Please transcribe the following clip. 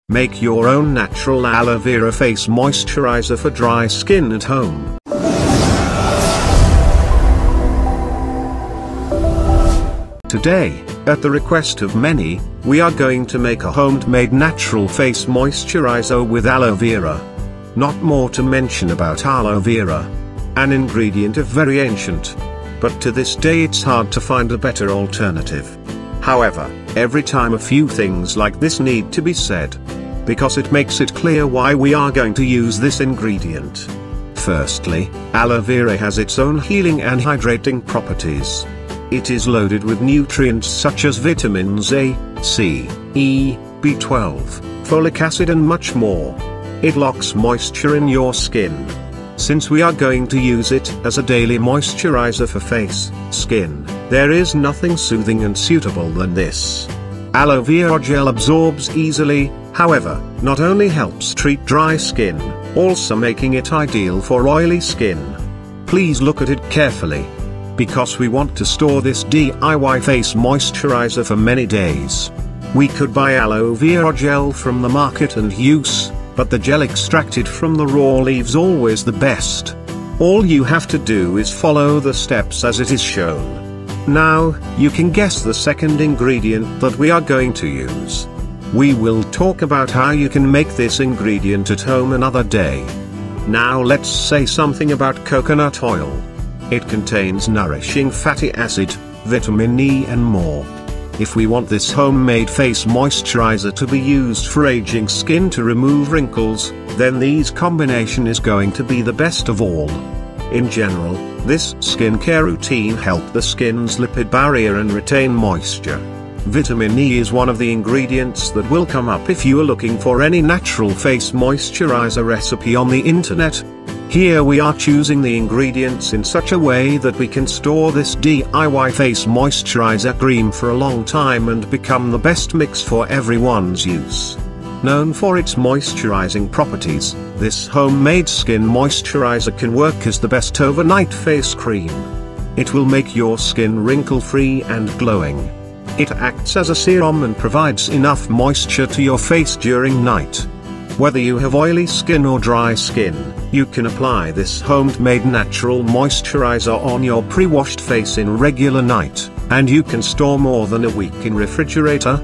Make your own natural aloe vera face moisturizer for dry skin at home. Today, at the request of many, we are going to make a homemade natural face moisturizer with aloe vera. Not more to mention about aloe vera. An ingredient of very ancient. But to this day it's hard to find a better alternative. However, every time a few things like this need to be said. Because it makes it clear why we are going to use this ingredient. Firstly, aloe vera has its own healing and hydrating properties. It is loaded with nutrients such as vitamins A, C, E, B12, folic acid and much more. It locks moisture in your skin. Since we are going to use it as a daily moisturizer for face, skin, there is nothing soothing and suitable than this. Aloe vera gel absorbs easily, however, not only helps treat dry skin, also making it ideal for oily skin. Please look at it carefully. Because we want to store this DIY face moisturizer for many days. We could buy aloe vera gel from the market and use, but the gel extracted from the raw leaves always the best. All you have to do is follow the steps as it is shown. Now, you can guess the second ingredient that we are going to use. We will talk about how you can make this ingredient at home another day. Now let's say something about coconut oil. It contains nourishing fatty acid, vitamin E and more. If we want this homemade face moisturizer to be used for aging skin to remove wrinkles, then these combination is going to be the best of all. In general, this skincare routine helps the skin's lipid barrier and retain moisture. Vitamin E is one of the ingredients that will come up if you are looking for any natural face moisturizer recipe on the internet. Here we are choosing the ingredients in such a way that we can store this DIY face moisturizer cream for a long time and become the best mix for everyone's use. Known for its moisturizing properties, this homemade skin moisturizer can work as the best overnight face cream. It will make your skin wrinkle-free and glowing. It acts as a serum and provides enough moisture to your face during night. Whether you have oily skin or dry skin, you can apply this homemade natural moisturizer on your pre-washed face in regular night, and you can store more than a week in refrigerator,